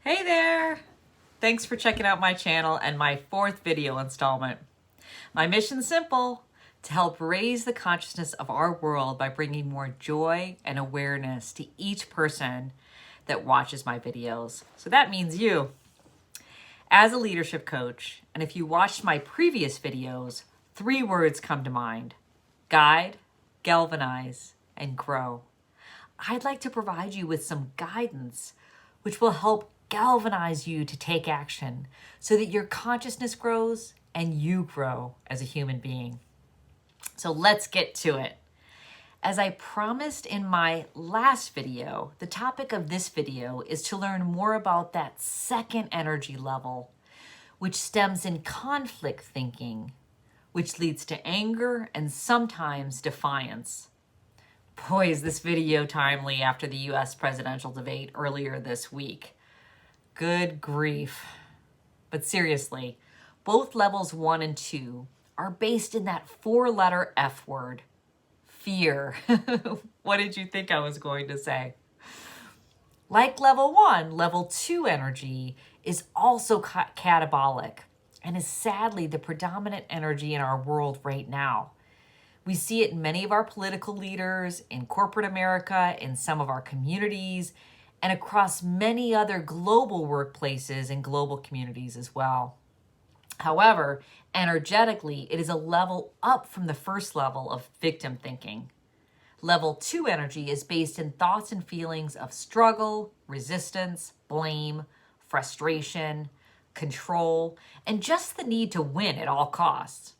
Hey there! Thanks for checking out my channel and my fourth video installment. My mission's simple: to help raise the consciousness of our world by bringing more joy and awareness to each person that watches my videos. So that means you. As a leadership coach, and if you watched my previous videos, 3 words come to mind: guide, galvanize, and grow. I'd like to provide you with some guidance which will help galvanize you to take action so that your consciousness grows and you grow as a human being. So let's get to it. As I promised in my last video, the topic of this video is to learn more about that second energy level, which stems in conflict thinking, which leads to anger and sometimes defiance. Boy, is this video timely after the US presidential debate earlier this week. Good grief. But seriously, both levels 1 and 2 are based in that 4-letter F word: fear. What did you think I was going to say? Like level 1, level 2 energy is also catabolic and is sadly the predominant energy in our world right now. We see it in many of our political leaders, in corporate America, in some of our communities, and across many other global workplaces and global communities as well. However, energetically, it is a level up from the first level of victim thinking. Level 2 energy is based in thoughts and feelings of struggle, resistance, blame, frustration, control, and just the need to win at all costs.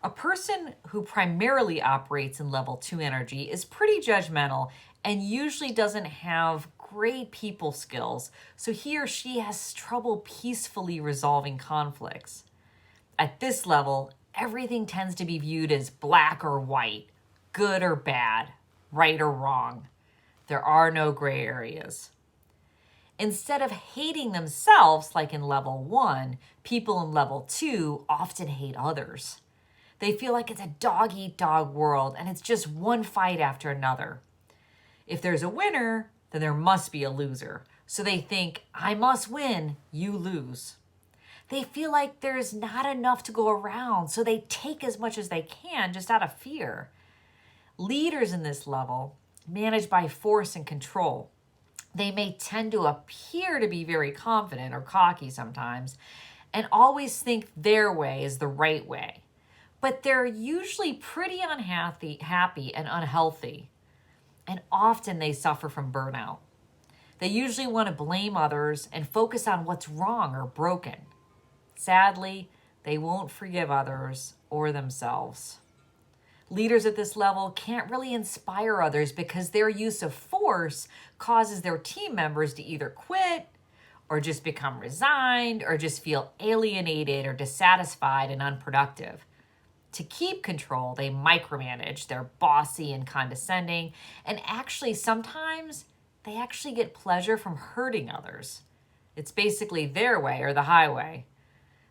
A person who primarily operates in level 2 energy is pretty judgmental and usually doesn't have great people skills, so he or she has trouble peacefully resolving conflicts. At this level, everything tends to be viewed as black or white, good or bad, right or wrong. There are no gray areas. Instead of hating themselves like in level 1, people in level 2 often hate others. They feel like it's a dog-eat-dog world and it's just one fight after another. If there's a winner, then there must be a loser. So they think, I must win, you lose. They feel like there's not enough to go around, so they take as much as they can just out of fear. Leaders in this level manage by force and control. They may tend to appear to be very confident or cocky sometimes and always think their way is the right way. But they're usually pretty happy and unhealthy, and often they suffer from burnout. They usually want to blame others and focus on what's wrong or broken. Sadly, they won't forgive others or themselves. Leaders at this level can't really inspire others because their use of force causes their team members to either quit or just become resigned or just feel alienated or dissatisfied and unproductive. To keep control, they micromanage, they're bossy and condescending, and actually sometimes they actually get pleasure from hurting others. It's basically their way or the highway.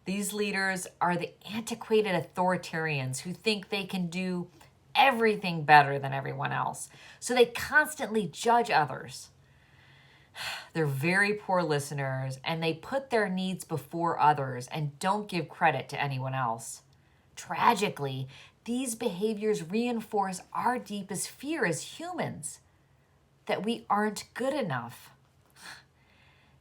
These leaders are the antiquated authoritarians who think they can do everything better than everyone else, so they constantly judge others. They're very poor listeners, and they put their needs before others and don't give credit to anyone else. Tragically, these behaviors reinforce our deepest fear as humans, that we aren't good enough.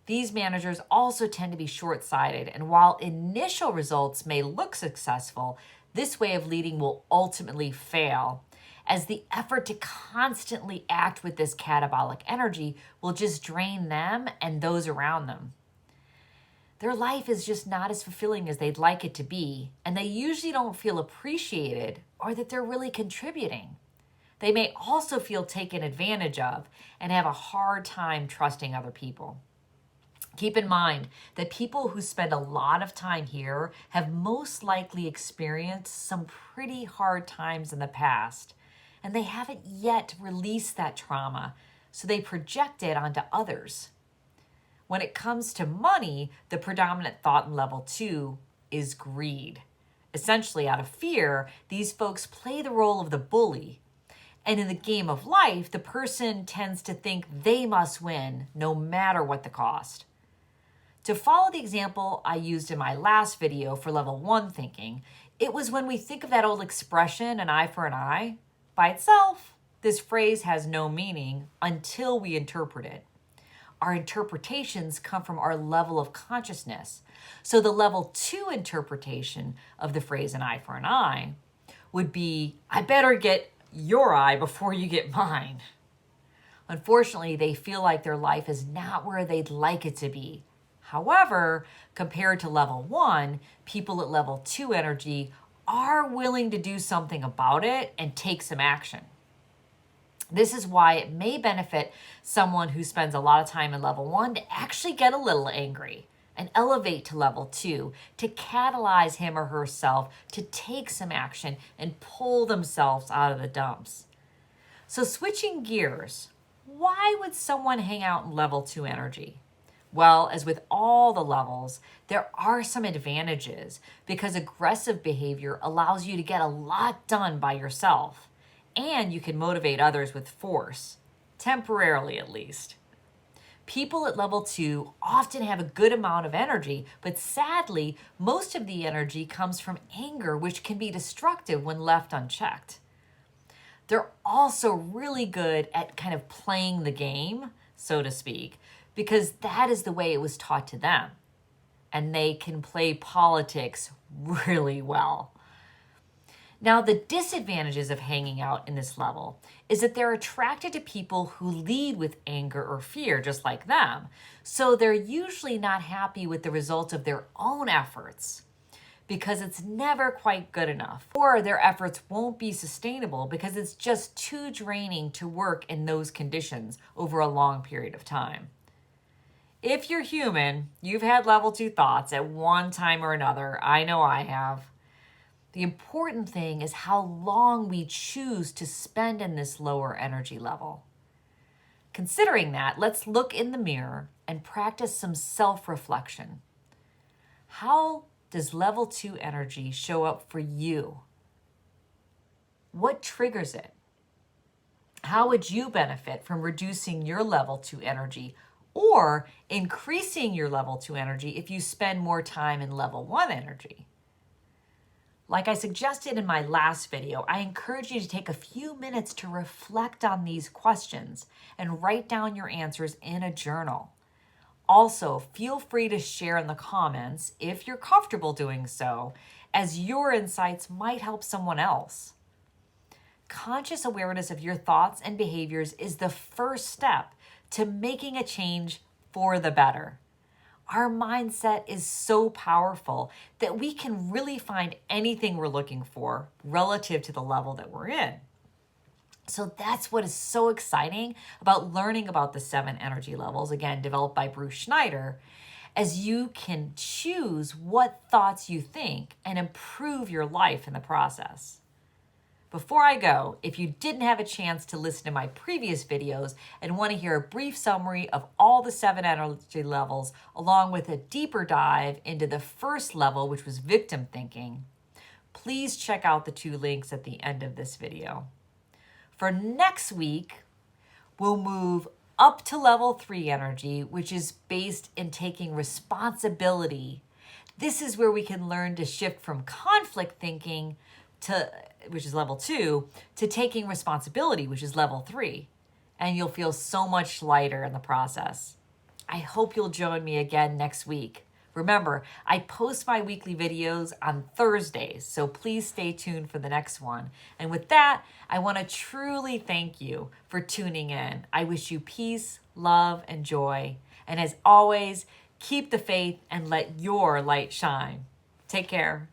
These managers also tend to be short-sighted, and while initial results may look successful, this way of leading will ultimately fail, as the effort to constantly act with this catabolic energy will just drain them and those around them. Their life is just not as fulfilling as they'd like it to be, and they usually don't feel appreciated or that they're really contributing. They may also feel taken advantage of and have a hard time trusting other people. Keep in mind that people who spend a lot of time here have most likely experienced some pretty hard times in the past, and they haven't yet released that trauma, so they project it onto others. When it comes to money, the predominant thought in level 2 is greed. Essentially, out of fear, these folks play the role of the bully. And in the game of life, the person tends to think they must win no matter what the cost. To follow the example I used in my last video for level 1 thinking, it was when we think of that old expression, an eye for an eye. By itself, this phrase has no meaning until we interpret it. Our interpretations come from our level of consciousness. So the level 2 interpretation of the phrase an eye for an eye would be, I better get your eye before you get mine. Unfortunately, they feel like their life is not where they'd like it to be. However, compared to level 1, people at level 2 energy are willing to do something about it and take some action. This is why it may benefit someone who spends a lot of time in level 1 to actually get a little angry and elevate to level 2 to catalyze him or herself to take some action and pull themselves out of the dumps. So switching gears, why would someone hang out in level 2 energy? Well, as with all the levels, there are some advantages because aggressive behavior allows you to get a lot done by yourself, and you can motivate others with force, temporarily at least. People at level 2 often have a good amount of energy, but sadly, most of the energy comes from anger, which can be destructive when left unchecked. They're also really good at kind of playing the game, so to speak, because that is the way it was taught to them. And they can play politics really well. Now, the disadvantages of hanging out in this level is that they're attracted to people who lead with anger or fear, just like them. So they're usually not happy with the results of their own efforts because it's never quite good enough. Or their efforts won't be sustainable because it's just too draining to work in those conditions over a long period of time. If you're human, you've had level 2 thoughts at one time or another. I know I have. The important thing is how long we choose to spend in this lower energy level. Considering that, let's look in the mirror and practice some self-reflection. How does level 2 energy show up for you? What triggers it? How would you benefit from reducing your level 2 energy or increasing your level 2 energy if you spend more time in level 1 energy? Like I suggested in my last video, I encourage you to take a few minutes to reflect on these questions and write down your answers in a journal. Also, feel free to share in the comments if you're comfortable doing so, as your insights might help someone else. Conscious awareness of your thoughts and behaviors is the first step to making a change for the better. Our mindset is so powerful that we can really find anything we're looking for relative to the level that we're in. So that's what is so exciting about learning about the 7 energy levels, again, developed by Bruce Schneider, as you can choose what thoughts you think and improve your life in the process. Before I go, if you didn't have a chance to listen to my previous videos and want to hear a brief summary of all the 7 energy levels, along with a deeper dive into the first level, which was victim thinking, please check out the 2 links at the end of this video. For next week, we'll move up to level 3 energy, which is based in taking responsibility. This is where we can learn to shift from conflict thinking which is level 2, to taking responsibility, which is level 3. And you'll feel so much lighter in the process. I hope you'll join me again next week. Remember, I post my weekly videos on Thursdays, so please stay tuned for the next one. And with that, I want to truly thank you for tuning in. I wish you peace, love, and joy. And as always, keep the faith and let your light shine. Take care.